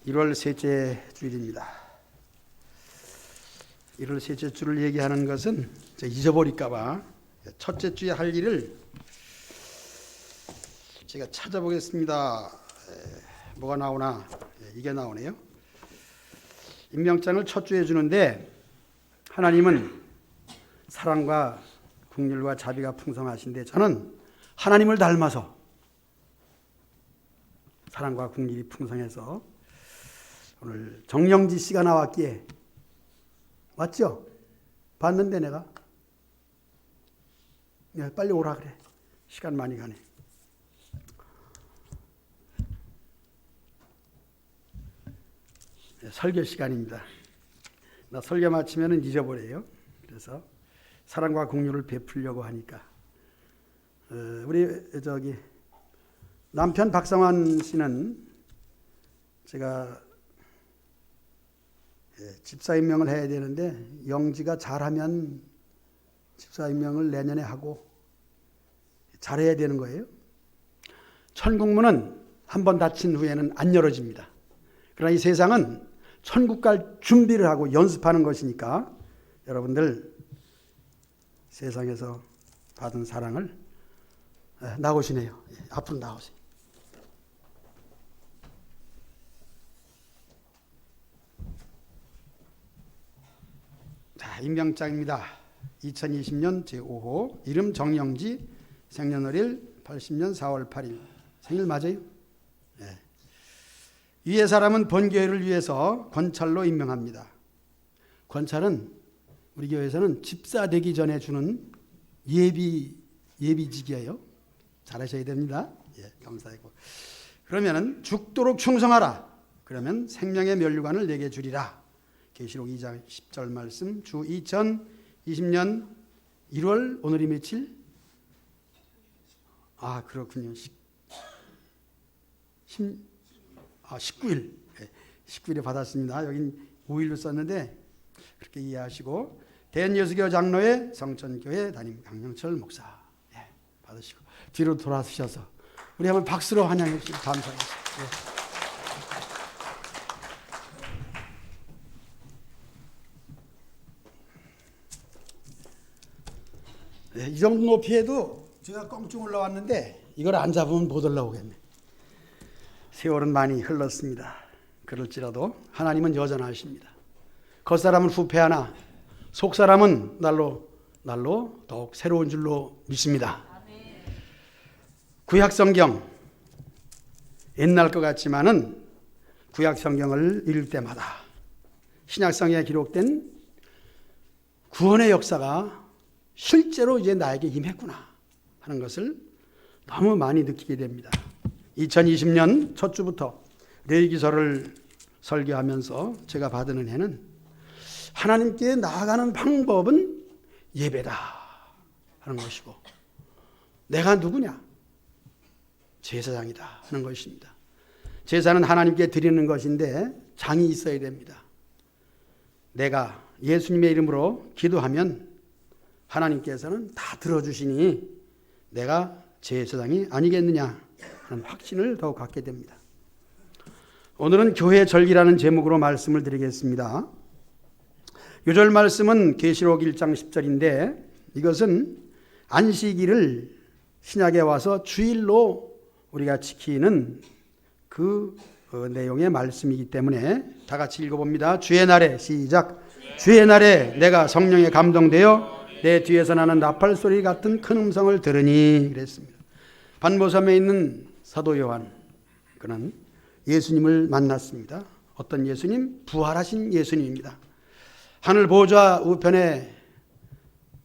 1월 셋째 주일입니다. 1월 셋째 주를 얘기하는 것은 잊어버릴까봐 첫째 주에 할 일을 제가 찾아보겠습니다. 뭐가 나오나? 이게 나오네요. 임명장을 첫 주에 주는데 하나님은 사랑과 긍휼과 자비가 풍성하신데 저는 하나님을 닮아서 사랑과 긍휼이 풍성해서 오늘 정영지 씨가 나왔기에 맞죠? 봤는데 내가 빨리 오라 그래. 시간 많이 가네. 설교 시간입니다. 나 설교 마치면 잊어버려요. 그래서 사랑과 긍휼을 베풀려고 하니까 우리 남편 박성환 씨는 제가 집사 임명을 해야 되는데 영지가 잘하면 집사 임명을 내년에 하고 잘해야 되는 거예요. 천국문은 한 번 닫힌 후에는 안 열어집니다. 그러나 이 세상은 천국 갈 준비를 하고 연습하는 것이니까 여러분들 세상에서 받은 사랑을 나오시네요. 앞으로 나오세요. 자, 임명장입니다. 2020년 제5호 이름 정영지, 생년월일 80년 4월 8일. 생일 맞아요? 네. 위의 사람은 본교회를 위해서 권찰로 임명합니다. 권찰은 우리 교회에서는 집사 되기 전에 주는 예비직이에요. 잘하셔야 됩니다. 감사하고. 그러면은 죽도록 충성하라. 그러면 생명의 면류관을 내게 주리라. 계시록 2장 10절 말씀. 주 2020년 1월 오늘이 며칠? 그렇군요. 19일. 19일에 받았습니다. 여긴 5일로 썼는데 그렇게 이해하시고 대한예수교 장로회 성천교회 담임 강영철 목사 받으시고 뒤로 돌아서셔서 우리 한번 박수로 환영해 주시면 감사하겠습니다. 이 정도 높이에도 제가 껑충 올라왔는데 이걸 안 잡으면 못 올라오겠네. 세월은 많이 흘렀습니다. 그럴지라도 하나님은 여전하십니다. 겉사람은 후패하나 속사람은 날로 더욱 새로운 줄로 믿습니다. 구약성경 옛날 것 같지만은 구약성경을 읽을 때마다 신약성경에 기록된 구원의 역사가 실제로 이제 나에게 임했구나 하는 것을 너무 많이 느끼게 됩니다. 2020년 첫 주부터 레위기서를 설교하면서 제가 받은 은혜는 하나님께 나아가는 방법은 예배다 하는 것이고 내가 누구냐? 제사장이다 하는 것입니다. 제사는 하나님께 드리는 것인데 장이 있어야 됩니다. 내가 예수님의 이름으로 기도하면 하나님께서는 다 들어주시니 내가 제사장이 아니겠느냐 하는 확신을 더욱 갖게 됩니다. 오늘은 교회 절기라는 제목으로 말씀을 드리겠습니다. 요절 말씀은 계시록 1장 10절인데 이것은 안식일을 신약에 와서 주일로 우리가 지키는 그 내용의 말씀이기 때문에 다 같이 읽어봅니다. 주의 날에 시작. 주의 날에 내가 성령에 감동되어 내 뒤에서 나는 나팔 소리 같은 큰 음성을 들으니 그랬습니다. 반모섬에 있는 사도 요한 그는 예수님을 만났습니다. 어떤 예수님? 부활하신 예수님입니다. 하늘 보좌 우편에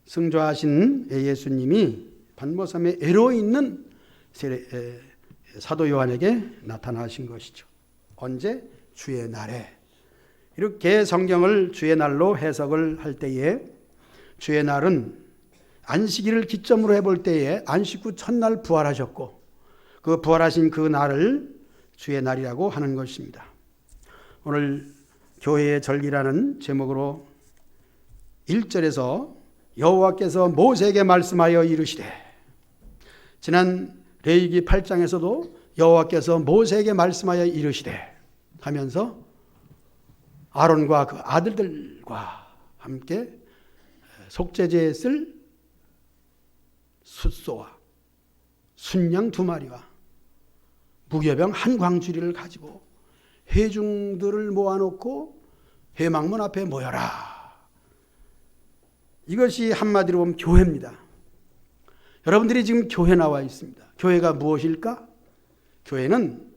승조하신 예수님이 반모섬에 애로 있는 사도 요한에게 나타나신 것이죠. 언제? 주의 날에. 이렇게 성경을 주의 날로 해석을 할 때에 주의 날은 안식일을 기점으로 해볼 때에 안식 후 첫날 부활하셨고 그 부활하신 그 날을 주의 날이라고 하는 것입니다. 오늘 교회의 절기라는 제목으로 1절에서 여호와께서 모세에게 말씀하여 이르시되 지난 레위기 8장에서도 여호와께서 모세에게 말씀하여 이르시되 하면서 아론과 그 아들들과 함께 속죄제에 쓸 숫소와 순양 2마리와 무교병 한 광주리를 가지고 회중들을 모아놓고 회막문 앞에 모여라. 이것이 한마디로 보면 교회입니다. 여러분들이 지금 교회 나와 있습니다. 교회가 무엇일까? 교회는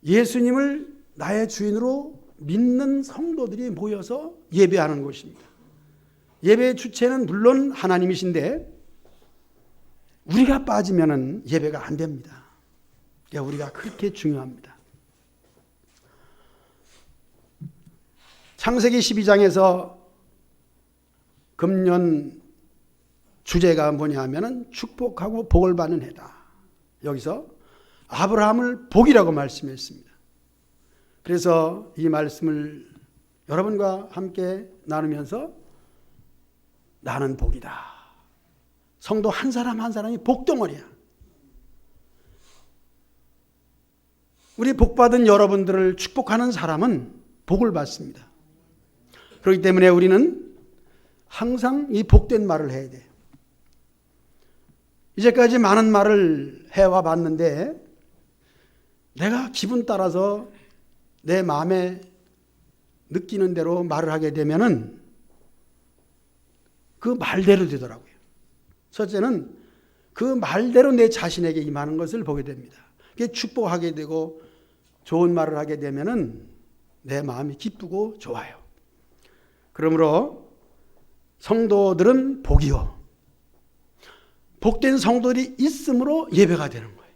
예수님을 나의 주인으로 믿는 성도들이 모여서 예배하는 곳입니다. 예배의 주체는 물론 하나님이신데 우리가 빠지면 예배가 안 됩니다. 우리가 그렇게 중요합니다. 창세기 12장에서 금년 주제가 뭐냐 하면은 축복하고 복을 받는 해다. 여기서 아브라함을 복이라고 말씀했습니다. 그래서 이 말씀을 여러분과 함께 나누면서 나는 복이다. 성도 한 사람 한 사람이 복덩어리야. 우리 복받은 여러분들을 축복하는 사람은 복을 받습니다. 그렇기 때문에 우리는 항상 이 복된 말을 해야 돼. 이제까지 많은 말을 해와 봤는데 내가 기분 따라서 내 마음에 느끼는 대로 말을 하게 되면은 그 말대로 되더라고요. 첫째는 그 말대로 내 자신에게 임하는 것을 보게 됩니다. 축복하게 되고 좋은 말을 하게 되면은 내 마음이 기쁘고 좋아요. 그러므로 성도들은 복이요. 복된 성도들이 있으므로 예배가 되는 거예요.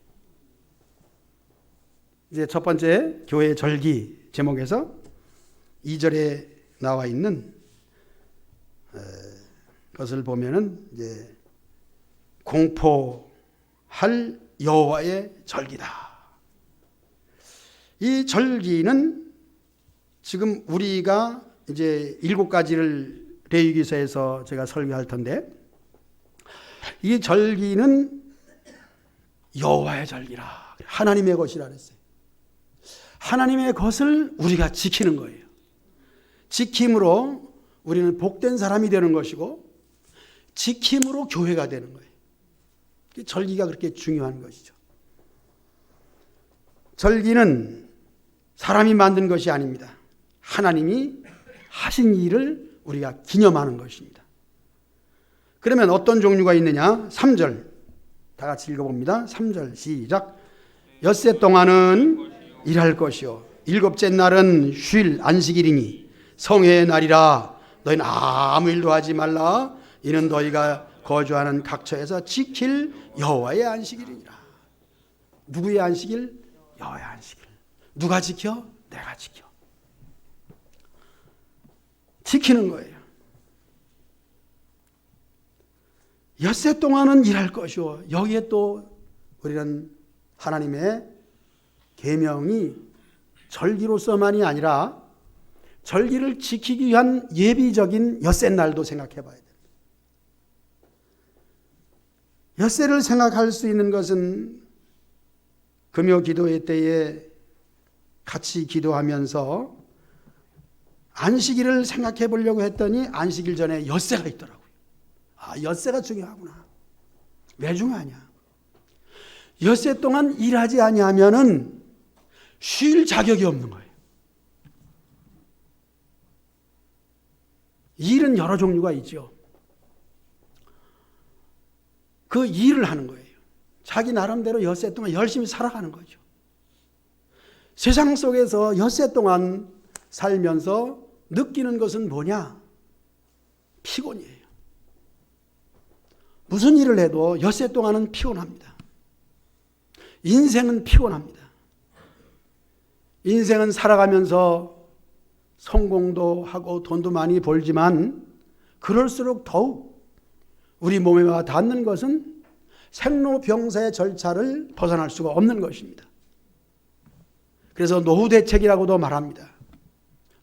이제 첫 번째 교회 절기 제목에서 2절에 나와 있는 것을 보면은 이제 공포할 여호와의 절기다. 이 절기는 지금 우리가 이제 7가지를 레위기서에서 제가 설교할 텐데 이 절기는 여호와의 절기라. 하나님의 것이라 그랬어요. 하나님의 것을 우리가 지키는 거예요. 지킴으로 우리는 복된 사람이 되는 것이고 지킴으로 교회가 되는 거예요. 절기가 그렇게 중요한 것이죠. 절기는 사람이 만든 것이 아닙니다. 하나님이 하신 일을 우리가 기념하는 것입니다. 그러면 어떤 종류가 있느냐? 3절 다 같이 읽어봅니다. 3절 시작. 엿새 동안은 일할 것이요 일곱째 날은 쉴 안식일이니 성회의 날이라. 너희는 아무 일도 하지 말라. 이는 너희가 거주하는 각처에서 지킬 여호와의 안식일이니라. 누구의 안식일? 여호와의 안식일. 누가 지켜? 내가 지켜. 지키는 거예요. 엿새 동안은 일할 것이요. 여기에 또 우리는 하나님의 계명이 절기로서만이 아니라 절기를 지키기 위한 예비적인 엿새 날도 생각해 봐야 됩니다. 엿새를 생각할 수 있는 것은 금요 기도회 때에 같이 기도하면서 안식일을 생각해 보려고 했더니 안식일 전에 엿새가 있더라고요. 아, 엿새가 중요하구나. 왜 중요하냐? 엿새 동안 일하지 아니하면은 쉴 자격이 없는 거예요. 일은 여러 종류가 있죠. 그 일을 하는 거예요. 자기 나름대로 엿새 동안 열심히 살아가는 거죠. 세상 속에서 엿새 동안 살면서 느끼는 것은 뭐냐? 피곤이에요. 무슨 일을 해도 엿새 동안은 피곤합니다. 인생은 피곤합니다. 인생은 살아가면서 성공도 하고 돈도 많이 벌지만 그럴수록 더욱 우리 몸에 와 닿는 것은 생로병사의 절차를 벗어날 수가 없는 것입니다. 그래서 노후대책이라고도 말합니다.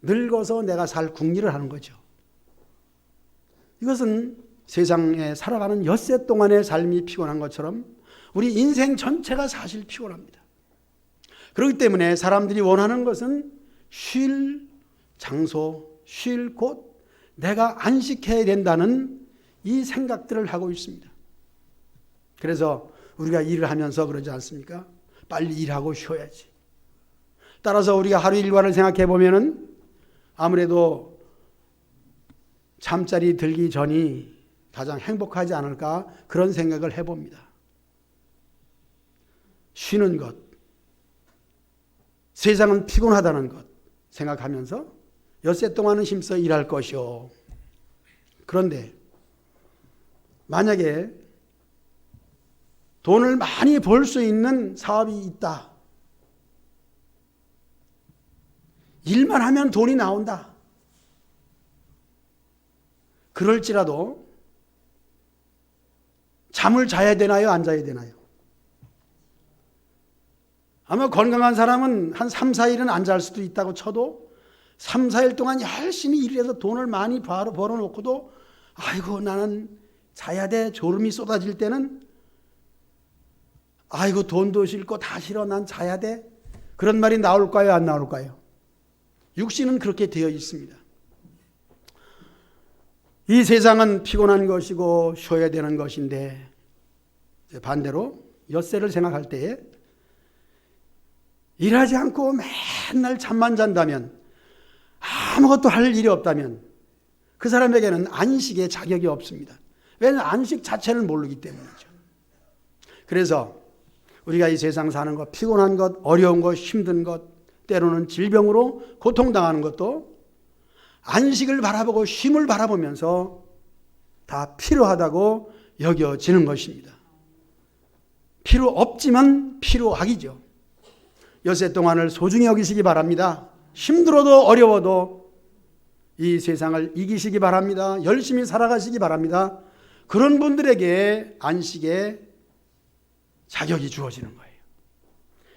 늙어서 내가 살 궁리를 하는 거죠. 이것은 세상에 살아가는 엿새 동안의 삶이 피곤한 것처럼 우리 인생 전체가 사실 피곤합니다. 그렇기 때문에 사람들이 원하는 것은 쉴 장소, 쉴 곳, 내가 안식해야 된다는 이 생각들을 하고 있습니다. 그래서 우리가 일을 하면서 그러지 않습니까? 빨리 일하고 쉬어야지. 따라서 우리가 하루 일과를 생각해 보면은 아무래도 잠자리 들기 전이 가장 행복하지 않을까 그런 생각을 해봅니다. 쉬는 것, 세상은 피곤하다는 것 생각하면서 엿새 동안은 힘써 일할 것이요. 그런데 만약에 돈을 많이 벌 수 있는 사업이 있다. 일만 하면 돈이 나온다. 그럴지라도 잠을 자야 되나요? 안 자야 되나요? 아마 건강한 사람은 한 3, 4일은 안 잘 수도 있다고 쳐도 3, 4일 동안 열심히 일해서 돈을 많이 벌어놓고도 아이고 나는 자야 돼. 졸음이 쏟아질 때는 아이고 돈도 싫고 다 싫어. 난 자야 돼. 그런 말이 나올까요? 안 나올까요? 육신은 그렇게 되어 있습니다. 이 세상은 피곤한 것이고 쉬어야 되는 것인데 반대로 엿새를 생각할 때에 일하지 않고 맨날 잠만 잔다면 아무것도 할 일이 없다면 그 사람에게는 안식의 자격이 없습니다. 왜냐하면 안식 자체를 모르기 때문이죠. 그래서 우리가 이 세상 사는 것, 피곤한 것, 어려운 것, 힘든 것, 때로는 질병으로 고통당하는 것도 안식을 바라보고 쉼을 바라보면서 다 필요하다고 여겨지는 것입니다. 필요 없지만 필요하기죠. 엿새 동안을 소중히 여기시기 바랍니다. 힘들어도 어려워도 이 세상을 이기시기 바랍니다. 열심히 살아가시기 바랍니다. 그런 분들에게 안식의 자격이 주어지는 거예요.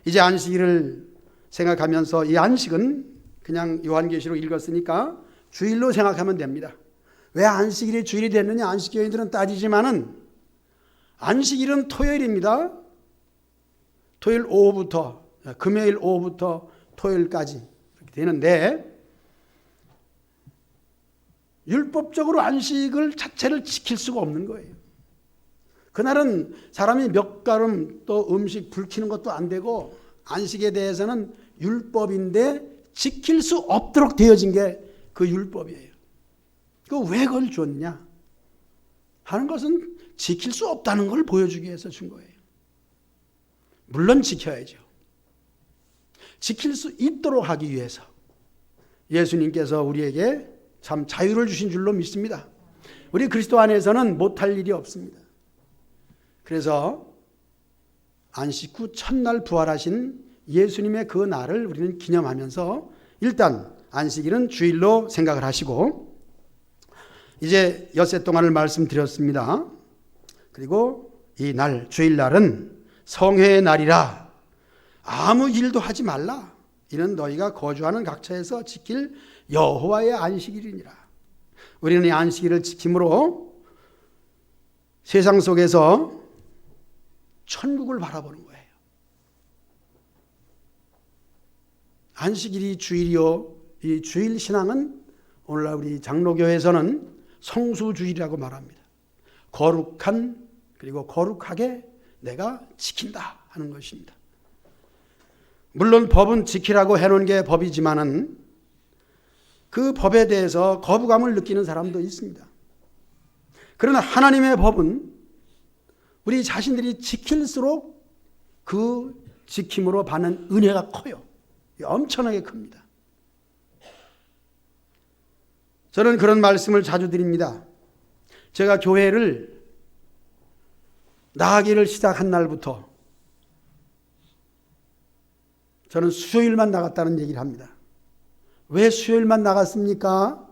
이제 안식일을 생각하면서 이 안식은 그냥 요한계시록 읽었으니까 주일로 생각하면 됩니다. 왜 안식일이 주일이 됐느냐? 안식교인들은 따지지만은 안식일은 토요일입니다. 토요일 오후부터 금요일 오후부터 토요일까지 이렇게 되는데 율법적으로 안식을 자체를 지킬 수가 없는 거예요. 그날은 사람이 몇 걸음 또 음식 불키는 것도 안 되고 안식에 대해서는 율법인데 지킬 수 없도록 되어진 게 그 율법이에요. 그 왜 그걸 줬냐 하는 것은 지킬 수 없다는 걸 보여주기 위해서 준 거예요. 물론 지켜야죠. 지킬 수 있도록 하기 위해서 예수님께서 우리에게 참 자유를 주신 줄로 믿습니다. 우리 그리스도 안에서는 못할 일이 없습니다. 그래서 안식 후 첫날 부활하신 예수님의 그 날을 우리는 기념하면서 일단 안식일은 주일로 생각을 하시고 이제 엿새 동안을 말씀드렸습니다. 그리고 이 날 주일날은 성회의 날이라 아무 일도 하지 말라. 이는 너희가 거주하는 각처에서 지킬 여호와의 안식일이니라. 우리는 이 안식일을 지킴으로 세상 속에서 천국을 바라보는 거예요. 안식일이 주일이요. 이 주일 신앙은 오늘날 우리 장로교에서는 성수주일이라고 말합니다. 거룩한 그리고 거룩하게 내가 지킨다 하는 것입니다. 물론 법은 지키라고 해놓은 게 법이지만은 그 법에 대해서 거부감을 느끼는 사람도 있습니다. 그러나 하나님의 법은 우리 자신들이 지킬수록 그 지킴으로 받는 은혜가 커요. 엄청나게 큽니다. 저는 그런 말씀을 자주 드립니다. 제가 교회를 나가기를 시작한 날부터 저는 수요일만 나갔다는 얘기를 합니다. 왜 수요일만 나갔습니까?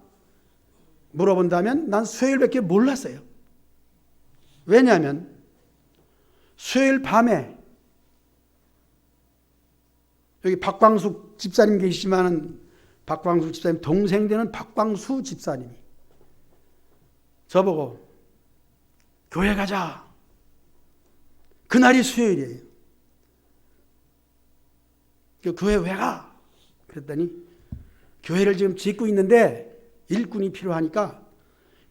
물어본다면 난 수요일밖에 몰랐어요. 왜냐하면 수요일 밤에 여기 박광숙 집사님 계시지만은 박광숙 집사님 동생 되는 박광수 집사님이 저보고 교회 가자. 그날이 수요일이에요. 교회 왜 가? 그랬더니 교회를 지금 짓고 있는데 일꾼이 필요하니까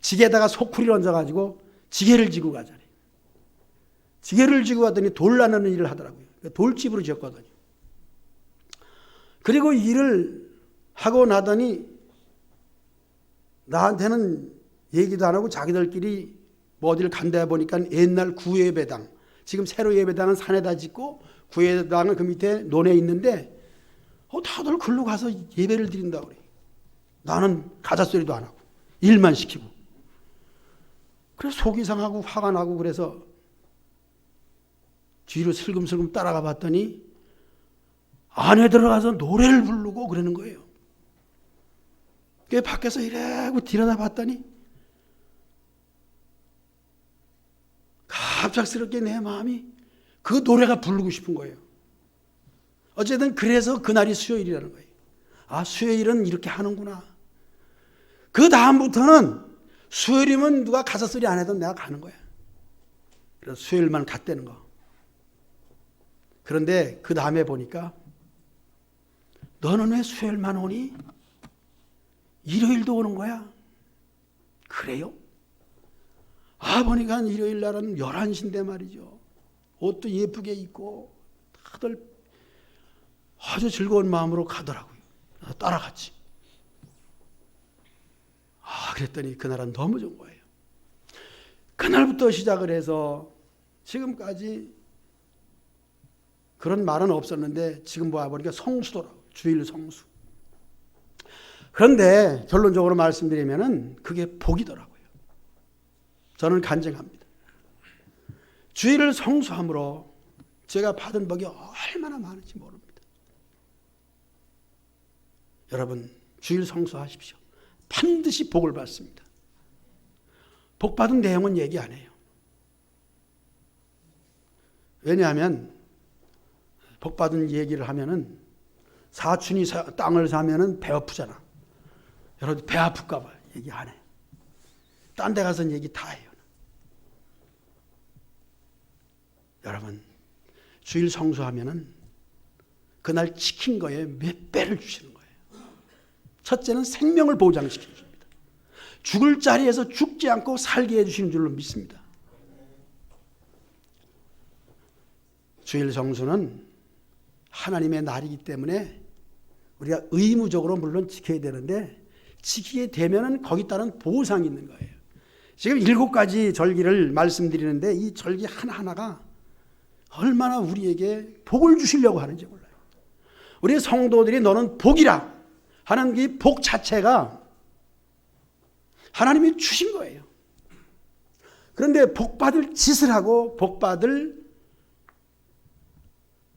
지게에다가 소쿠리를 얹어가지고 지게를 지고 가자래. 지게를 지고 갔더니 돌 나누는 일을 하더라고요. 돌집으로 지었거든요. 그리고 일을 하고 나더니 나한테는 얘기도 안 하고 자기들끼리 뭐 어디를 간다 보니까 옛날 구예배당, 지금 새로 예배당은 산에다 짓고 구예배당은 그 밑에 논에 있는데 다들 글로 가서 예배를 드린다고 그래. 나는 가자소리도 안 하고 일만 시키고. 그래서 속이 상하고 화가 나고 그래서 뒤로 슬금슬금 따라가 봤더니 안에 들어가서 노래를 부르고 그러는 거예요. 그 밖에서 이래고 들여다 봤더니 갑작스럽게 내 마음이 그 노래가 부르고 싶은 거예요. 어쨌든 그래서 그날이 수요일이라는 거예요. 아, 수요일은 이렇게 하는구나. 그 다음부터는 수요일이면 누가 가사소리 안 해도 내가 가는 거야. 그래서 수요일만 갔다는 거. 그런데 그 다음에 보니까 너는 왜 수요일만 오니? 일요일도 오는 거야. 그래요? 아, 보니까 일요일 날은 11시인데 말이죠. 옷도 예쁘게 입고 다들 아주 즐거운 마음으로 가더라고요. 따라갔지. 아, 그랬더니 그날은 너무 좋은 거예요. 그날부터 시작을 해서 지금까지 그런 말은 없었는데 지금 보니까 성수더라고요. 주일 성수. 그런데 결론적으로 말씀드리면은 그게 복이더라고요. 저는 간증합니다. 주일을 성수함으로 제가 받은 복이 얼마나 많은지 모릅니다. 여러분, 주일 성수하십시오. 반드시 복을 받습니다. 복 받은 내용은 얘기 안 해요. 왜냐하면 복 받은 얘기를 하면은 사촌이 땅을 사면은 배 아프잖아. 여러분, 배 아플까 봐 얘기 안 해. 딴 데 가서는 얘기 다 해요. 여러분, 주일 성수하면은 그날 지킨 거에 몇 배를 주시는 거예요. 첫째는 생명을 보장시켜 줍니다. 죽을 자리에서 죽지 않고 살게 해주시는 줄로 믿습니다. 주일 성수는 하나님의 날이기 때문에 우리가 의무적으로 물론 지켜야 되는데 지키게 되면은 거기 따른 보상이 있는 거예요. 지금 7가지 절기를 말씀드리는데 이 절기 하나하나가 얼마나 우리에게 복을 주시려고 하는지 몰라요. 우리 성도들이 너는 복이라 하는 이 복 자체가 하나님이 주신 거예요. 그런데 복받을 짓을 하고 복받을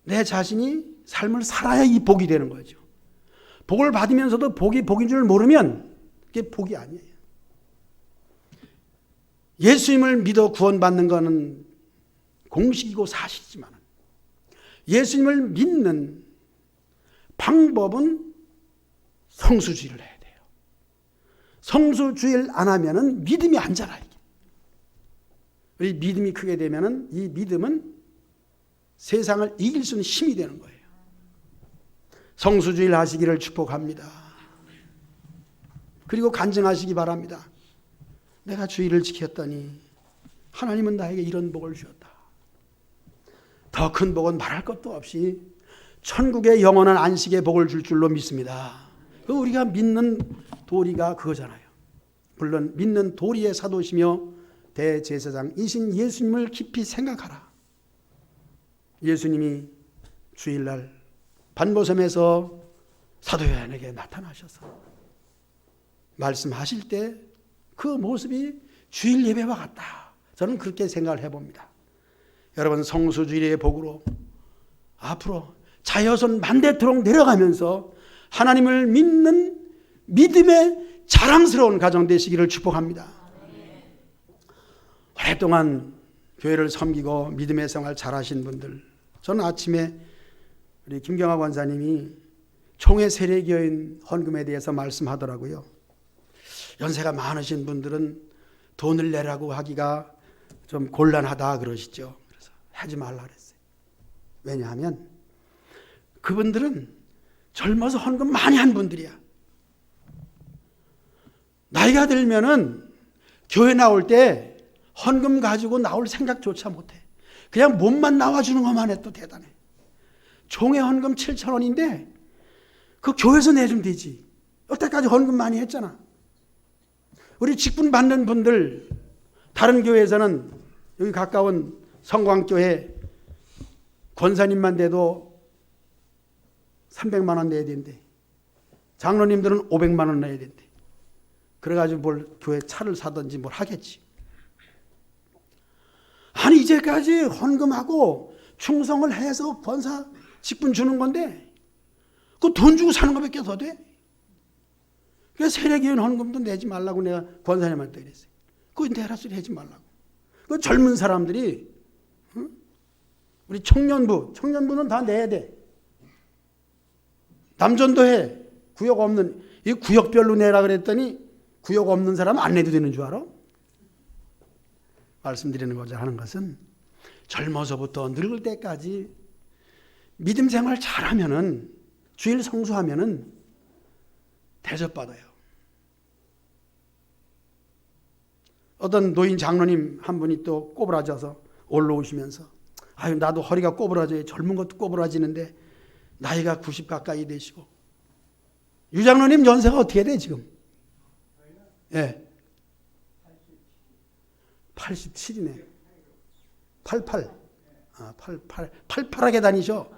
내 자신이 삶을 살아야 이 복이 되는 거죠. 복을 받으면서도 복이 복인 줄 모르면 그게 복이 아니에요. 예수님을 믿어 구원받는 것은 공식이고 사실이지만 예수님을 믿는 방법은 성수주의를 해야 돼요. 성수주의를 안 하면은 믿음이 안 자라요. 우리 믿음이 크게 되면은 이 믿음은 세상을 이길 수 있는 힘이 되는 거예요. 성수주의를 하시기를 축복합니다. 그리고 간증하시기 바랍니다. 내가 주의를 지켰더니 하나님은 나에게 이런 복을 주었다. 더 큰 복은 말할 것도 없이 천국의 영원한 안식의 복을 줄 줄로 믿습니다. 우리가 믿는 도리가 그거잖아요. 물론 믿는 도리의 사도시며 대제사장이신 예수님을 깊이 생각하라. 예수님이 주일날 반보섬에서 사도 요한에게 나타나셔서 말씀하실 때 그 모습이 주일 예배와 같다. 저는 그렇게 생각을 해봅니다. 여러분, 성수주일의 복으로 앞으로 자여손 만대토록 내려가면서 하나님을 믿는 믿음의 자랑스러운 가정 되시기를 축복합니다. 오랫동안 교회를 섬기고 믿음의 생활 잘하신 분들, 저는 아침에 우리 김경화 권사님이 총회 세례교인 헌금에 대해서 말씀하더라고요. 연세가 많으신 분들은 돈을 내라고 하기가 좀 곤란하다 그러시죠. 그래서 하지 말라 그랬어요. 왜냐하면 그분들은 젊어서 헌금 많이 한 분들이야. 나이가 들면은 교회 나올 때 헌금 가지고 나올 생각조차 못해. 그냥 몸만 나와주는 것만 해도 대단해. 종의 헌금 7,000원인데 그 교회에서 내주면 되지. 여태까지 헌금 많이 했잖아. 우리 직분 받는 분들 다른 교회에서는 여기 가까운 성광교회 권사님만 돼도 300만 원 내야 된대. 장로님들은 500만 원 내야 된대. 그래가지고 뭘 교회 차를 사든지 뭘 하겠지. 아니 이제까지 헌금하고 충성을 해서 권사 직분 주는 건데 그 돈 주고 사는 것밖에 더 돼? 그래서 세례교인 헌금도 내지 말라고 내가 권사님한테 그랬어요. 그거 내라 소리 하지 말라고. 그 젊은 사람들이 우리 청년부는 다 내야 돼. 남전도회 구역 없는 이 구역별로 내라 그랬더니 구역 없는 사람은 안 내도 되는 줄 알아? 말씀드리고자 하는 것은 젊어서부터 늙을 때까지 믿음 생활 잘하면은 주일 성수하면은 대접받아요. 어떤 노인 장로님 한 분이 또 꼬부라져서 올라오시면서 아유 나도 허리가 꼬부라져요. 젊은 것도 꼬부라지는데 나이가 90 가까이 되시고 유 장로님 연세가 어떻게 돼 지금? 예. 87이네. 88. 아, 88하게 다니셔.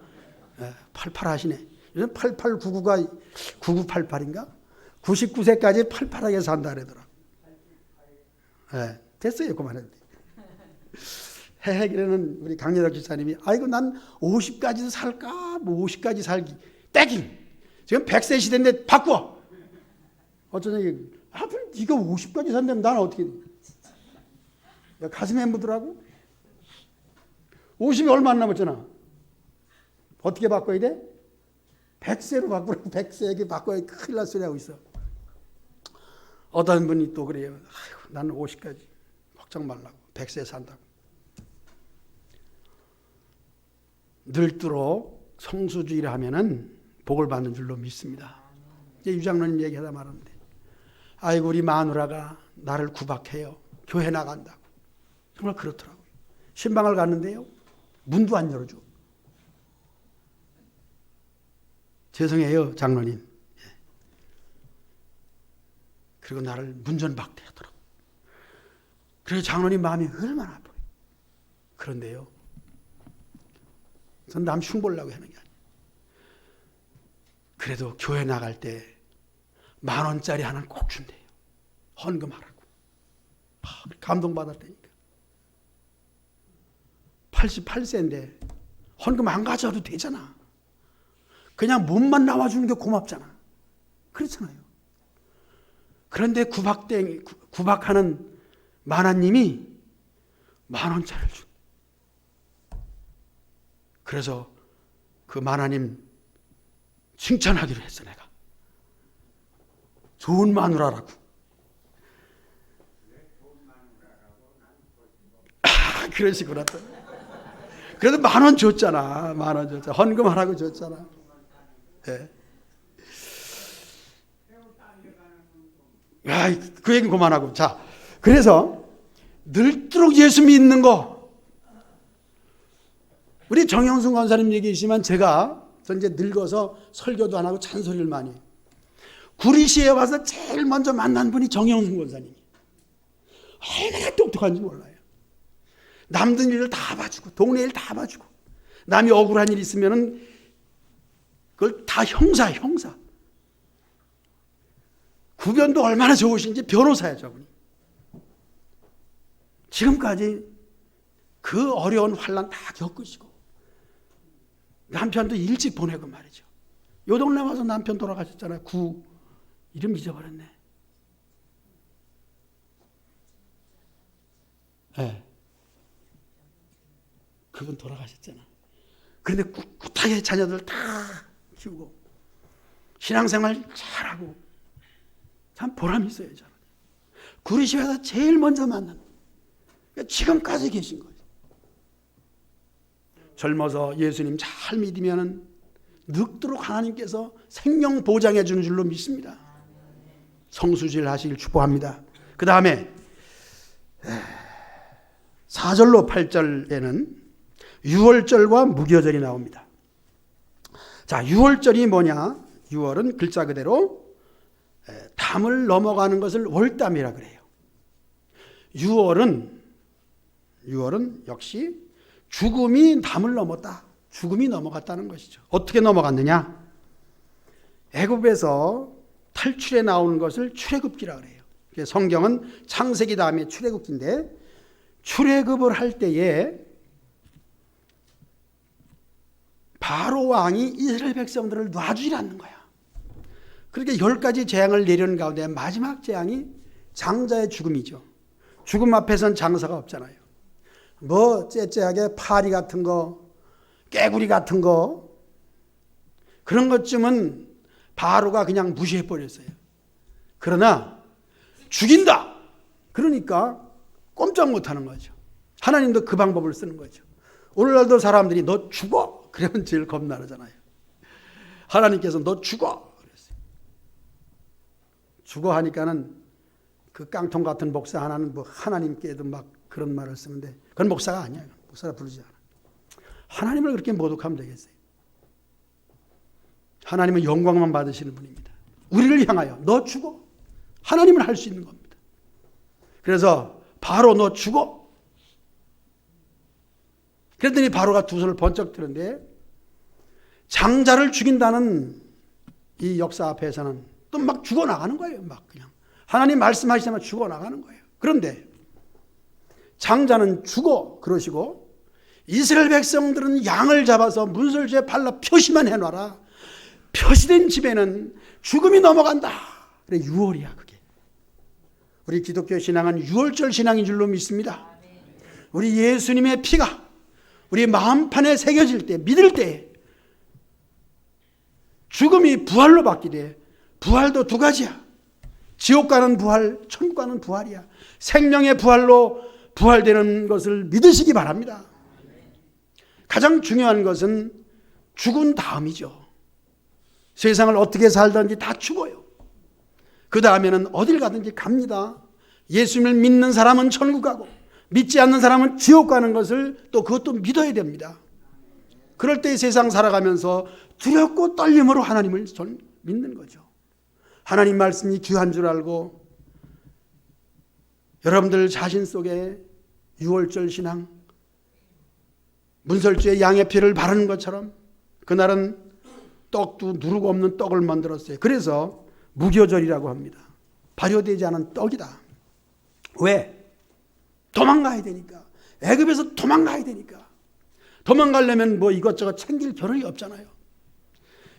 예, 88 하시네. 요즘 8899가 9988인가? 99세까지 88하게 산다 그러더라. 예, 됐어요. 그만했는데. 해해기에는 우리 강여덕 기사님이 아이고 난 50까지도 살까? 뭐 50까지 살기. 떼김. 지금 100세 시대인데 바꿔. 어쩌니 하필 네가 50까지 산다면 나는 어떻게 돼? 가슴에 묻으라고? 50이 얼마 안 남았잖아. 어떻게 바꿔야 돼? 100세로 바꾸라고. 100세에게 바꿔야 큰일 날 소리 하고 있어. 어떤 분이 또 그래요. 아이고, 나는 50까지 걱정 말라고. 100세 산다고. 늙도록 성수주의를 하면은 복을 받는 줄로 믿습니다. 이제 유장로님 얘기하다 말았는데 아이고 우리 마누라가 나를 구박해요. 교회 나간다고. 정말 그렇더라고요. 신방을 갔는데요. 문도 안 열어줘. 죄송해요 장로님. 예. 그리고 나를 문전박대하더라고요. 그래서 장로님 마음이 얼마나 아파요. 그런데요. 전 남 흉보려고 하는 게 아니에요. 그래도 교회 나갈 때 10,000원짜리 하나는 꼭 준대요. 헌금하라고. 감동받았다니까. 88세인데 헌금 안 가져와도 되잖아. 그냥 몸만 나와주는 게 고맙잖아. 그렇잖아요. 그런데 구박하는 만화님이 10,000원짜리를 준. 그래서 그 만화님 칭찬하기로 했어 내가. 좋은 마누라라고. 그러시구나 또. 그래도 10,000원 줬잖아. 10,000원 줬잖아. 헌금하라고 줬잖아. 네. 야, 그 얘기는 그만하고. 자, 그래서 늙도록 예수 믿는 거. 우리 정영순 권사님 얘기이지만 제가 이제 늙어서 설교도 안 하고 잔소리를 많이 해요. 구리시에 와서 제일 먼저 만난 분이 정영순 권사님이에요. 얼마나 똑똑한지 몰라요. 남들 일을 다 봐주고 동네 일 다 봐주고 남이 억울한 일 있으면은 그걸 다 형사. 구변도 얼마나 좋으신지 변호사야 저분이. 지금까지 그 어려운 환난 다 겪으시고 남편도 일찍 보내고 말이죠. 요 동네 와서 남편 돌아가셨잖아요. 이름 잊어버렸네. 네. 그분 돌아가셨잖아. 그런데 꿋꿋하게 자녀들 다 키우고 신앙생활 잘하고 참 보람이 있어요. 저는. 구리시에서 제일 먼저 만난 지금까지 계신 거예요. 젊어서 예수님 잘 믿으면 늙도록 하나님께서 생명 보장해 주는 줄로 믿습니다. 성수질 하시길 축복합니다. 그 다음에 4절로 8절에는 유월절과 무교절이 나옵니다. 자, 유월절이 뭐냐? 유월은 글자 그대로 담을 넘어가는 것을 월담이라 그래요. 유월은 역시 죽음이 담을 넘었다. 죽음이 넘어갔다는 것이죠. 어떻게 넘어갔느냐? 애굽에서 탈출해 나오는 것을 출애굽기라 그래요. 성경은 창세기 다음에 출애굽기인데, 출애굽을 할 때에 바로 왕이 이스라엘 백성들을 놔주지 않는 거야. 그렇게 10가지 재앙을 내려는 가운데 마지막 재앙이 장자의 죽음이죠. 죽음 앞에선 장사가 없잖아요. 뭐 째째하게 파리 같은 거, 깨구리 같은 거, 그런 것쯤은 바로가 그냥 무시해버렸어요. 그러나 죽인다! 그러니까 꼼짝 못하는 거죠. 하나님도 그 방법을 쓰는 거죠. 오늘날도 사람들이 너 죽어! 그러면 제일 겁나잖아요. 하나님께서 너 죽어! 그랬어요. 죽어 하니까는 그 깡통 같은 목사 하나는 뭐 하나님께도 막 그런 말을 쓰는데, 그건 목사가 아니야. 목사라 부르지 않아. 하나님을 그렇게 모독하면 되겠어요. 하나님은 영광만 받으시는 분입니다. 우리를 향하여 너 죽어. 하나님은 할 수 있는 겁니다. 그래서 바로 너 죽어. 그랬더니 바로가 두 손을 번쩍 드는데, 장자를 죽인다는 이 역사 앞에서는 또 막 죽어나가는 거예요. 막 그냥 하나님 말씀하시자면 죽어나가는 거예요. 그런데 장자는 죽어 그러시고, 이스라엘 백성들은 양을 잡아서 문설주에 발라 표시만 해놔라. 표시된 집에는 죽음이 넘어간다. 그래, 유월이야 그게. 우리 기독교 신앙은 유월절 신앙인 줄로 믿습니다. 우리 예수님의 피가 우리 마음판에 새겨질 때, 믿을 때 죽음이 부활로 바뀌되, 부활도 두 가지야. 지옥 가는 부활, 천국 가는 부활이야. 생명의 부활로 부활되는 것을 믿으시기 바랍니다. 가장 중요한 것은 죽은 다음이죠. 세상을 어떻게 살든지 다 죽어요. 그 다음에는 어딜 가든지 갑니다. 예수님을 믿는 사람은 천국 가고 믿지 않는 사람은 지옥 가는 것을 또 그것도 믿어야 됩니다. 그럴 때 세상 살아가면서 두렵고 떨림으로 하나님을 믿는 거죠. 하나님 말씀이 귀한 줄 알고 여러분들 자신 속에 유월절 신앙, 문설주에 양의 피를 바르는 것처럼, 그날은 떡도 누르고 없는 떡을 만들었어요. 그래서 무교절이라고 합니다. 발효되지 않은 떡이다. 왜? 도망가야 되니까. 애굽에서 도망가야 되니까. 도망가려면 뭐 이것저것 챙길 겨를이 없잖아요.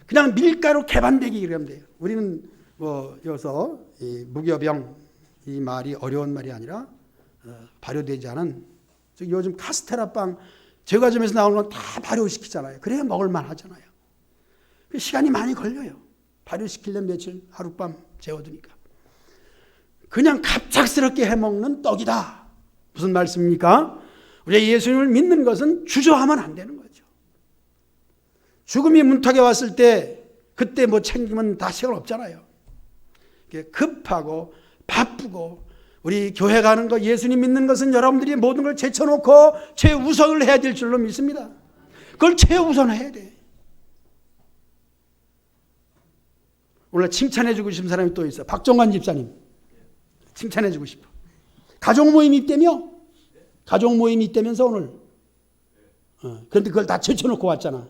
그냥 밀가루 개반대기 이러면 돼요. 우리는 뭐 여기서 이 무교병, 이 말이 어려운 말이 아니라 발효되지 않은, 요즘 카스테라빵 제과점에서 나오는 건 다 발효시키잖아요. 그래야 먹을만 하잖아요. 시간이 많이 걸려요. 발효시키려면 며칠, 하룻밤 재워두니까. 그냥 갑작스럽게 해먹는 떡이다. 무슨 말씀입니까? 우리 예수님을 믿는 것은 주저하면 안 되는 거죠. 죽음이 문턱에 왔을 때 그때 뭐 챙기면 다 시간 없잖아요. 급하고 바쁘고, 우리 교회 가는 거, 예수님 믿는 것은 여러분들이 모든 걸 제쳐놓고 최우선을 해야 될 줄로 믿습니다. 그걸 최우선해야 돼. 오늘 칭찬해주고 싶은 사람이 또 있어. 박종관 집사님 칭찬해주고 싶어. 가족 모임이 있다며? 가족 모임이 있다면서 오늘. 그런데 그걸 다 제쳐놓고 왔잖아.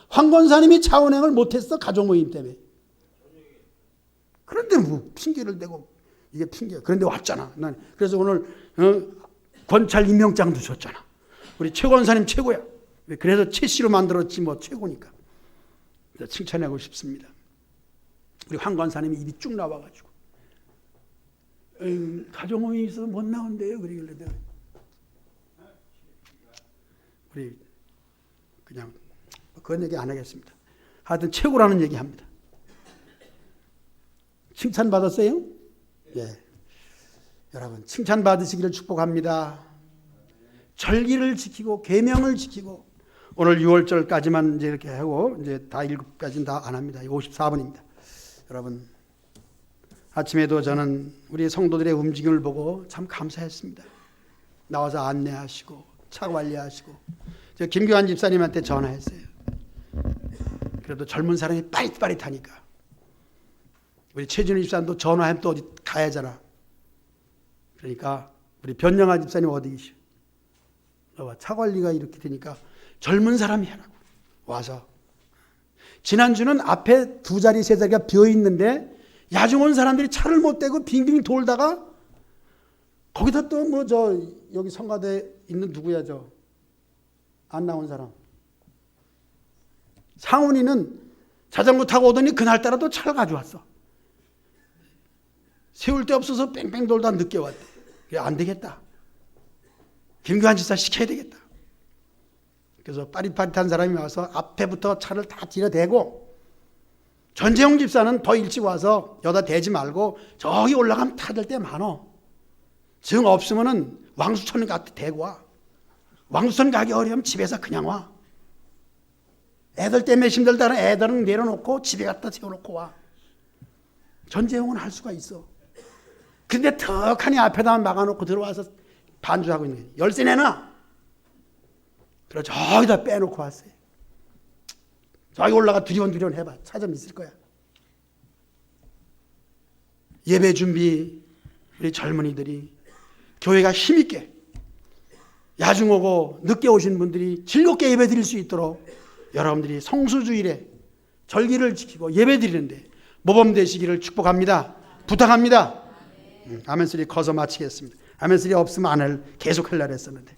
황 권사님이 차원행을 못했어. 가족 모임 때문에. 그런데 뭐 핑계를 대고, 이게 핑계야. 그런데 왔잖아. 난 그래서 오늘 권찰 임명장도 줬잖아. 우리 최 권사님 최고야. 그래서 최씨로 만들었지 뭐 최고니까. 칭찬하고 싶습니다. 우리 황 권사님이 입이 쭉 나와가지고 가족 모임이 있어서 못 나온대요. 그러길래 내가 우리 그냥 그런 얘기 안 하겠습니다. 하여튼 최고라는 얘기 합니다. 칭찬 받았어요? 예. 여러분 칭찬 받으시기를 축복합니다. 절기를 지키고 계명을 지키고 오늘 6월절까지만 이제 이렇게 하고 이제 다 7까지는 다 안 합니다. 54분입니다. 여러분, 아침에도 저는 우리 성도들의 움직임을 보고 참 감사했습니다. 나와서 안내하시고 차 관리하시고. 저 김교환 집사님한테 전화했어요. 그래도 젊은 사람이 빠릿빠릿하니까. 우리 최준희 집사님도 전화하면 또 어디 가야 하잖아. 그러니까 우리 변영아 집사님 어디 계셔? 차 관리가 이렇게 되니까 젊은 사람이 하라고 와서. 지난주는 앞에 2자리 3자리가 비어있는데 야중 온 사람들이 차를 못 대고 빙빙 돌다가 거기다 또 뭐 여기 성가대에 있는 누구야 안 나온 사람. 상훈이는 자전거 타고 오더니 그날따라 또 차를 가져왔어. 세울 데 없어서 뺑뺑 돌다 늦게 왔대. 안 되겠다. 김교환 집사 시켜야 되겠다. 그래서 빠릿빠릿한 사람이 와서 앞에부터 차를 다 들여대고, 전재용 집사는 더 일찍 와서 여기다 대지 말고 저기 올라가면 타들 때 많어. 정 없으면은 왕수천 가서 대고 와. 왕수천 가기 어려우면 집에서 그냥 와. 애들 때문에 힘들다는 애들은 내려놓고 집에 갖다 세워놓고 와. 전재용은 할 수가 있어. 근데 턱하니 앞에다 막아놓고 들어와서 반주하고 있는 거예요. 열쇠 내놔. 그래 저기다 빼놓고 왔어요. 저기 올라가 두리번두리번 해봐. 차 좀 있을 거야. 예배 준비 우리 젊은이들이 교회가 힘있게 야중 오고 늦게 오신 분들이 즐겁게 예배 드릴 수 있도록 여러분들이 성수주일에 절기를 지키고 예배 드리는데 모범 되시기를 축복합니다. 부탁합니다. 아멘 소리 커서 마치겠습니다. 아멘 소리 없으면 안 할 계속 하려고 했었는데